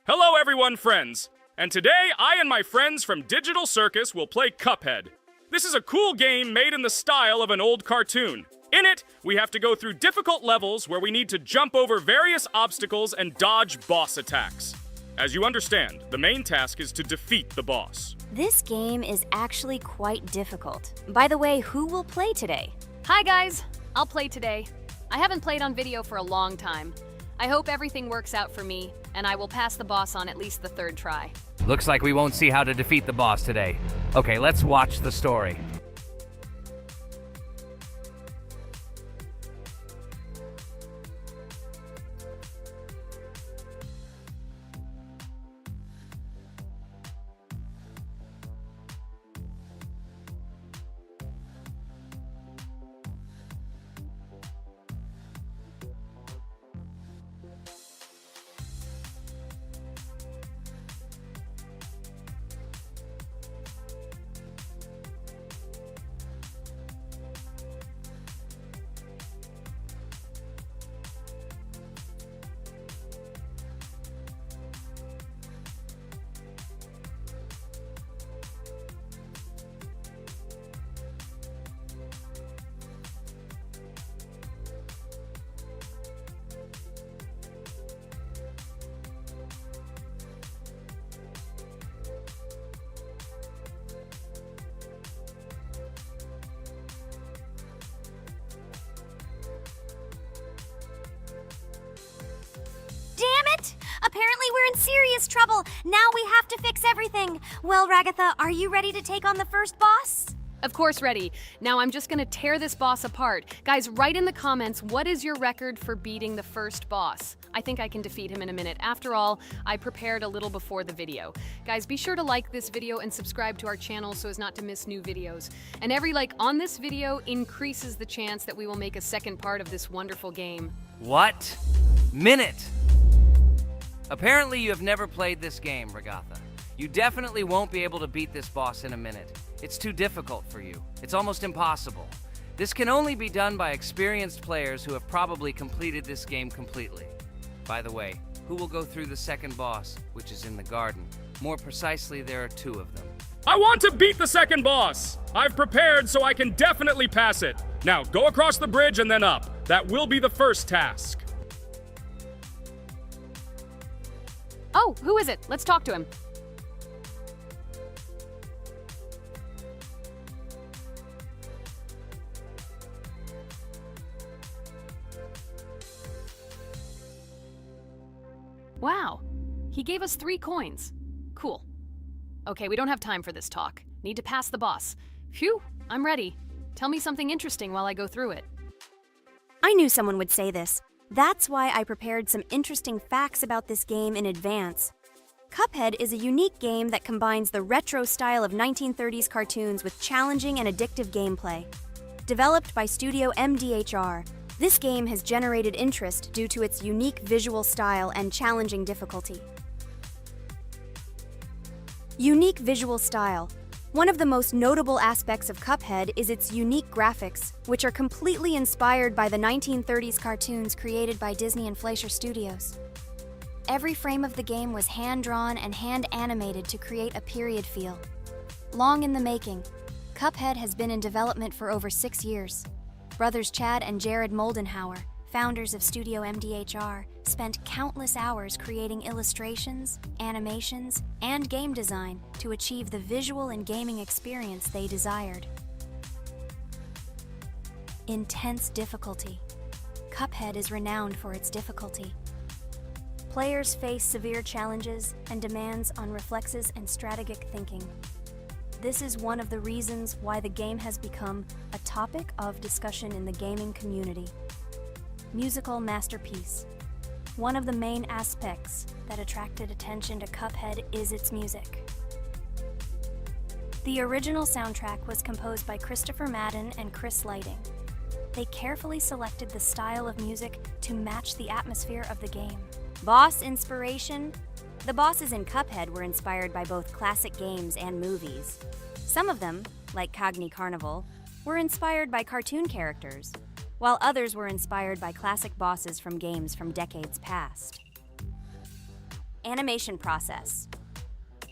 Hello everyone, friends. And today, I and my friends from Digital Circus will play Cuphead. This is a cool game made in the style of an old cartoon. In it, we have to go through difficult levels where we need to jump over various obstacles and dodge boss attacks. As you understand, the main task is to defeat the boss. This game is actually quite difficult. By the way, who will play today? Hi, guys. I'll play today. I haven't played on video for a long time. I hope everything works out for me, and I will pass the boss on at least the third try. Looks like we won't see how to defeat the boss today. Okay, let's watch the story. Apparently we're in serious trouble. Now we have to fix everything. Well, Ragatha, are you ready to take on the first boss? Of course, ready. Now I'm just gonna tear this boss apart. Guys, write in the comments, what is your record for beating the first boss? I think I can defeat him in a minute. After all, I prepared a little before the video. Guys, be sure to like this video and subscribe to our channel so as not to miss new videos. And every like on this video increases the chance that we will make a second part of this wonderful game. What? Minute! Apparently you have never played this game, Ragatha. You definitely won't be able to beat this boss in a minute. It's too difficult for you. It's almost impossible. This can only be done by experienced players who have probably completed this game completely. By the way, who will go through the second boss, which is in the garden? More precisely, there are two of them. I want to beat the second boss! I've prepared so I can definitely pass it. Now, go across the bridge and then up. That will be the first task. Oh, who is it? Let's talk to him. Wow, he gave us 3 coins. Cool. Okay, we don't have time for this talk. Need to pass the boss. Phew, I'm ready. Tell me something interesting while I go through it. I knew someone would say this. That's why I prepared some interesting facts about this game in advance. Cuphead is a unique game that combines the retro style of 1930s cartoons with challenging and addictive gameplay. Developed by Studio MDHR, This game has generated interest due to its unique visual style and challenging difficulty. Unique visual style. One of the most notable aspects of Cuphead is its unique graphics, which are completely inspired by the 1930s cartoons created by Disney and Fleischer Studios. Every frame of the game was hand-drawn and hand-animated to create a period feel. Long in the making, Cuphead has been in development for over 6 years. Brothers Chad and Jared Moldenhauer, founders of Studio MDHR, spent countless hours creating illustrations, animations, and game design to achieve the visual and gaming experience they desired. Intense difficulty. Cuphead is renowned for its difficulty. Players face severe challenges and demands on reflexes and strategic thinking. This is one of the reasons why the game has become a topic of discussion in the gaming community. Musical masterpiece. One of the main aspects that attracted attention to Cuphead is its music. The original soundtrack was composed by Christopher Madden and Chris Lighting. They carefully selected the style of music to match the atmosphere of the game. Boss inspiration. The bosses in Cuphead were inspired by both classic games and movies. Some of them, like Cogni Carnival, were inspired by cartoon characters, while others were inspired by classic bosses from games from decades past. Animation process.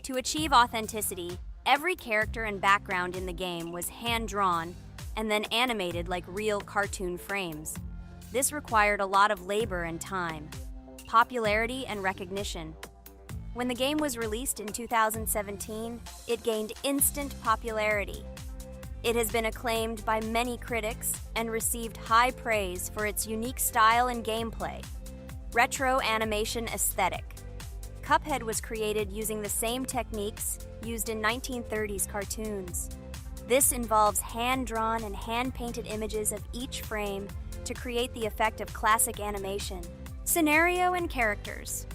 To achieve authenticity, every character and background in the game was hand-drawn and then animated like real cartoon frames. This required a lot of labor and time. Popularity and recognition. When the game was released in 2017, it gained instant popularity. It has been acclaimed by many critics and received high praise for its unique style and gameplay. Retro animation aesthetic. Cuphead was created using the same techniques used in 1930s cartoons. This involves hand-drawn and hand-painted images of each frame to create the effect of classic animation. Scenario and characters.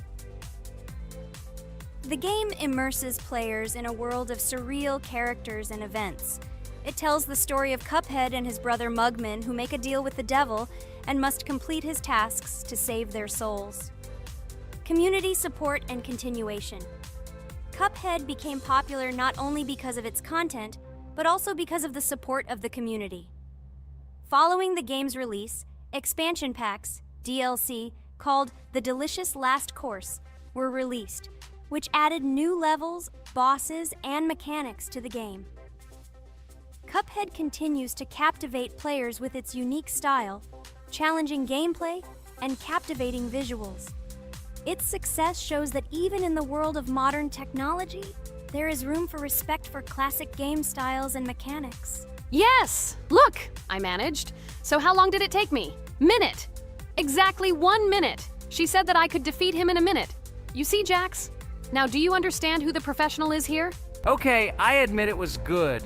The game immerses players in a world of surreal characters and events. It tells the story of Cuphead and his brother Mugman, who make a deal with the devil and must complete his tasks to save their souls. Community support and continuation. Cuphead became popular not only because of its content, but also because of the support of the community. Following the game's release, expansion packs, DLC, called The Delicious Last Course, were released, which added new levels, bosses, and mechanics to the game. Cuphead continues to captivate players with its unique style, challenging gameplay, and captivating visuals. Its success shows that even in the world of modern technology, there is room for respect for classic game styles and mechanics. Yes! Look! I managed. So how long did it take me? Minute! Exactly 1 minute! She said that I could defeat him in a minute. You see, Jax? Now, do you understand who the professional is here? Okay, I admit it was good.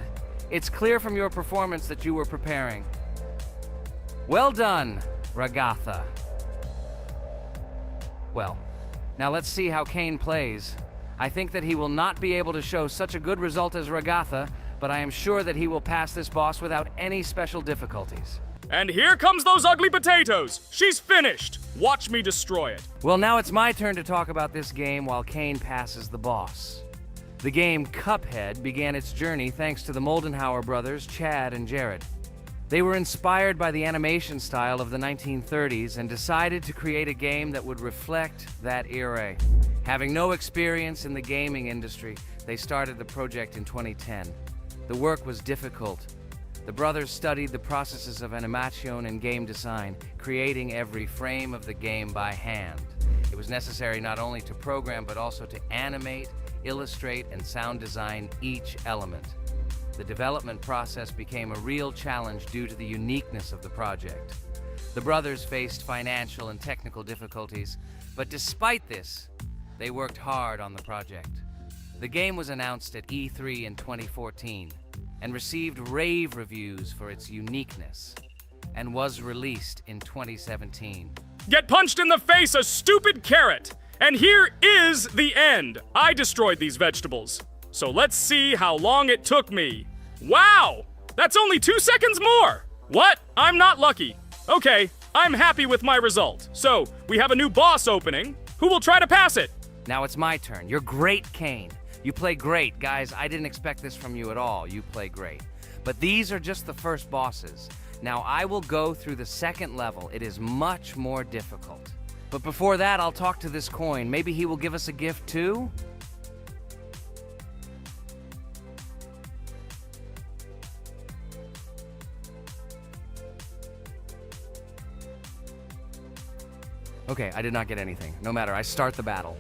It's clear from your performance that you were preparing. Well done, Ragatha. Well, now let's see how Kane plays. I think that he will not be able to show such a good result as Ragatha, but I am sure that he will pass this boss without any special difficulties. And here comes those ugly potatoes! She's finished! Watch me destroy it. Well, now it's my turn to talk about this game while Kane passes the boss. The game Cuphead began its journey thanks to the Moldenhauer brothers, Chad and Jared. They were inspired by the animation style of the 1930s and decided to create a game that would reflect that era. Having no experience in the gaming industry, they started the project in 2010. The work was difficult. The brothers studied the processes of animation and game design, creating every frame of the game by hand. It was necessary not only to program, but also to animate, illustrate, and sound design each element. The development process became a real challenge due to the uniqueness of the project. The brothers faced financial and technical difficulties, but despite this, they worked hard on the project. The game was announced at E3 in 2014 and received rave reviews for its uniqueness, and was released in 2017. Get punched in the face, a stupid carrot! And here is the end. I destroyed these vegetables. So let's see how long it took me. Wow! That's only 2 seconds more! What? I'm not lucky. Okay, I'm happy with my result. So, we have a new boss opening. Who will try to pass it? Now it's my turn. You're great, Kane. You play great. Guys, I didn't expect this from you at all. You play great. But these are just the first bosses. Now I will go through the second level. It is much more difficult. But before that, I'll talk to this coin. Maybe he will give us a gift too? Okay, I did not get anything. No matter, I start the battle.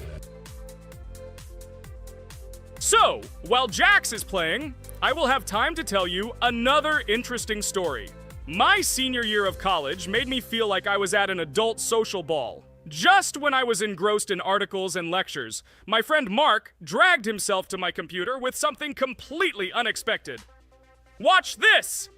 So, while Jax is playing, I will have time to tell you another interesting story. My senior year of college made me feel like I was at an adult social ball. Just when I was engrossed in articles and lectures, my friend Mark dragged himself to my computer with something completely unexpected. Watch this!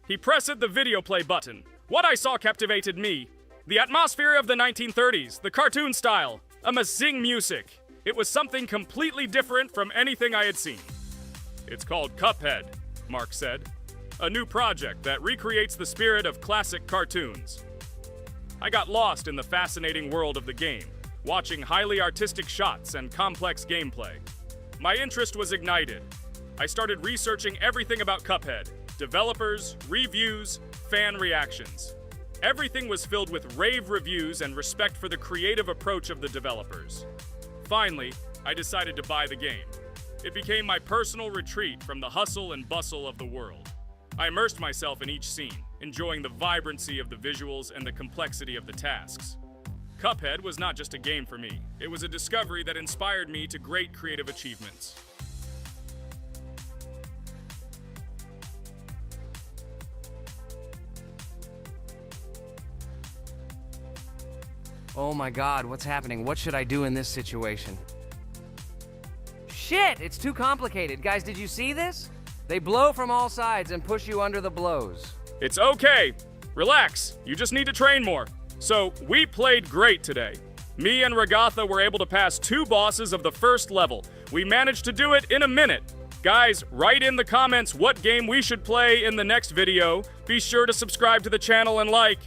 He pressed the video play button. What I saw captivated me. The atmosphere of the 1930s, the cartoon style, amazing music. It was something completely different from anything I had seen. It's called Cuphead, Mark said. A new project that recreates the spirit of classic cartoons. I got lost in the fascinating world of the game, watching highly artistic shots and complex gameplay. My interest was ignited. I started researching everything about Cuphead, developers, reviews, fan reactions. Everything was filled with rave reviews and respect for the creative approach of the developers. Finally, I decided to buy the game. It became my personal retreat from the hustle and bustle of the world. I immersed myself in each scene, enjoying the vibrancy of the visuals and the complexity of the tasks. Cuphead was not just a game for me. It was a discovery that inspired me to great creative achievements. Oh my God, what's happening? What should I do in this situation? Shit, it's too complicated. Guys, did you see this? They blow from all sides and push you under the blows. It's okay. Relax. You just need to train more. So, we played great today. Me and Ragatha were able to pass 2 bosses of the first level. We managed to do it in a minute. Guys, write in the comments what game we should play in the next video. Be sure to subscribe to the channel and like.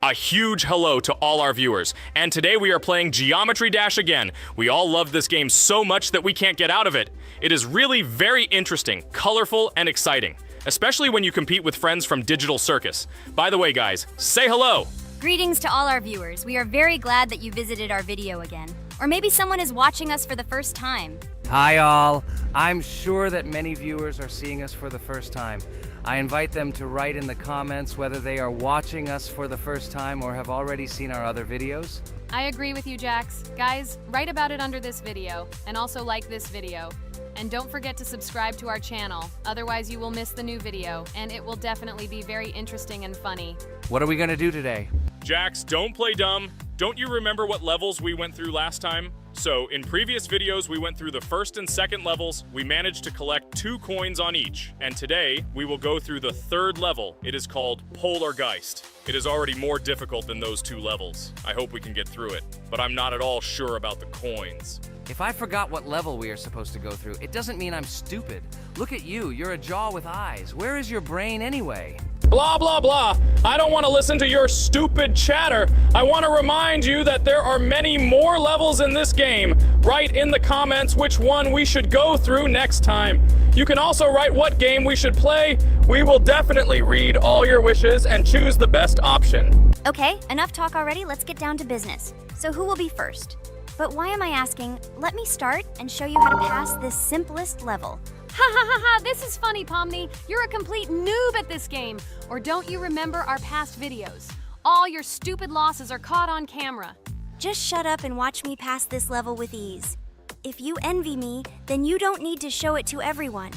A huge hello to all our viewers, and today we are playing Geometry Dash again. We all love this game so much that we can't get out of it. It is really very interesting, colorful, and exciting, especially when you compete with friends from Digital Circus. By the way, guys, say hello! Greetings to all our viewers. We are very glad that you visited our video again. Or maybe someone is watching us for the first time. Hi all. I'm sure that many viewers are seeing us for the first time. I invite them to write in the comments whether they are watching us for the first time or have already seen our other videos. I agree with you, Jax. Guys, write about it under this video, and also like this video. And don't forget to subscribe to our channel, otherwise you will miss the new video, and it will definitely be very interesting and funny. What are we gonna do today? Jax, don't play dumb. Don't you remember what levels we went through last time? So, in previous videos, we went through the first and second levels. We managed to collect 2 coins on each. And today, we will go through the 3rd level. It is called Polargeist. It is already more difficult than those 2 levels. I hope we can get through it, but I'm not at all sure about the coins. If I forgot what level we are supposed to go through, it doesn't mean I'm stupid. Look at you, you're a jaw with eyes. Where is your brain anyway? Blah, blah, blah. I don't want to listen to your stupid chatter. I want to remind you that there are many more levels in this game. Write in the comments which one we should go through next time. You can also write what game we should play. We will definitely read all your wishes and choose the best option. Okay, enough talk already. Let's get down to business. So who will be first? But why am I asking? Let me start and show you how to pass this simplest level. Ha ha ha ha, this is funny, Pomni. You're a complete noob at this game. Or don't you remember our past videos? All your stupid losses are caught on camera. Just shut up and watch me pass this level with ease. If you envy me, then you don't need to show it to everyone.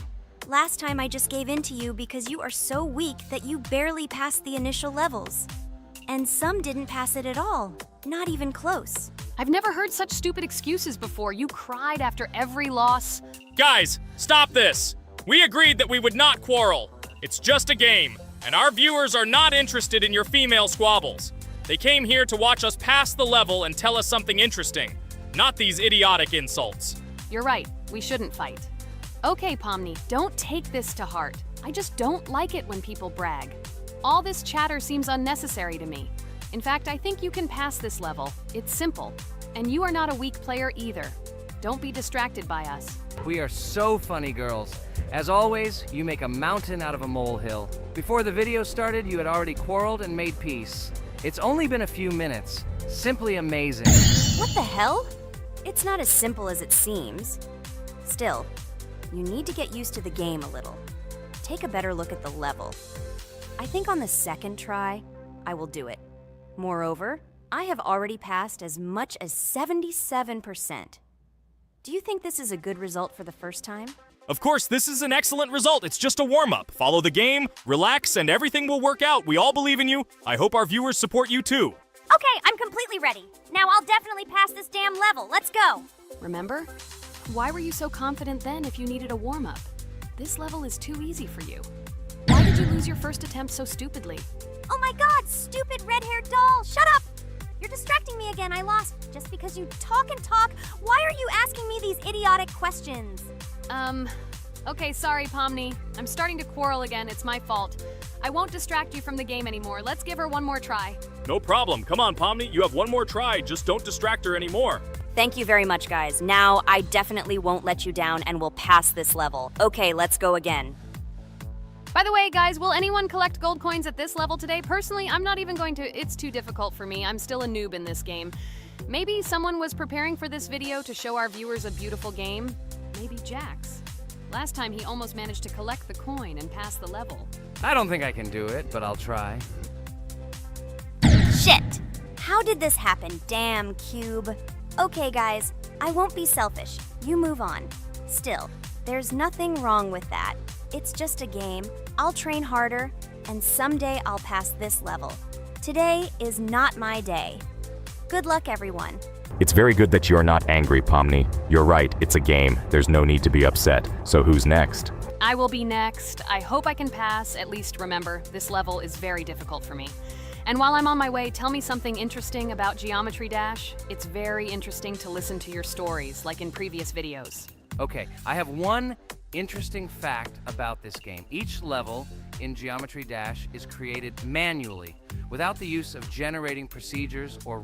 Last time I just gave in to you because you are so weak that you barely passed the initial levels. And some didn't pass it at all, not even close. I've never heard such stupid excuses before. You cried after every loss. Guys, stop this. We agreed that we would not quarrel. It's just a game, and our viewers are not interested in your female squabbles. They came here to watch us pass the level and tell us something interesting, not these idiotic insults. You're right, we shouldn't fight. Okay, Pomni, don't take this to heart. I just don't like it when people brag. All this chatter seems unnecessary to me. In fact, I think you can pass this level. It's simple. And you are not a weak player either. Don't be distracted by us. We are so funny, girls. As always, you make a mountain out of a molehill. Before the video started, you had already quarreled and made peace. It's only been a few minutes. Simply amazing. What the hell? It's not as simple as it seems. Still, you need to get used to the game a little. Take a better look at the level. I think on the second try, I will do it. Moreover, I have already passed as much as 77%. Do you think this is a good result for the first time? Of course, this is an excellent result. It's just a warm-up. Follow the game, relax, and everything will work out. We all believe in you. I hope our viewers support you too. Okay, I'm completely ready. Now I'll definitely pass this damn level. Let's go. Remember? Why were you so confident then if you needed a warm-up? This level is too easy for you. Why did you lose your first attempt so stupidly? Oh my god, stupid red-haired doll! Shut up! You're distracting me again. I lost. Just because you talk and talk, why are you asking me these idiotic questions? Okay, sorry, Pomni. I'm starting to quarrel again. It's my fault. I won't distract you from the game anymore. Let's give her one more try. No problem. Come on, Pomni. You have one more try. Just don't distract her anymore. Thank you very much, guys. Now, I definitely won't let you down and will pass this level. Okay, let's go again. By the way, guys, will anyone collect gold coins at this level today? Personally, I'm not even going to. It's too difficult for me. I'm still a noob in this game. Maybe someone was preparing for this video to show our viewers a beautiful game. Maybe Jax. Last time he almost managed to collect the coin and pass the level. I don't think I can do it, but I'll try. Shit! How did this happen? Damn, Cube. Okay, guys, I won't be selfish. You move on. Still, there's nothing wrong with that. It's just a game. I'll train harder, and someday I'll pass this level. Today is not my day. Good luck, everyone. It's very good that you're not angry, Pomni. You're right, it's a game. There's no need to be upset. So who's next? I will be next. I hope I can pass. At least remember, this level is very difficult for me. And while I'm on my way, tell me something interesting about Geometry Dash. It's very interesting to listen to your stories, like in previous videos. Okay, I have one interesting fact about this game. Each level in Geometry Dash is created manually, without the use of generating procedures or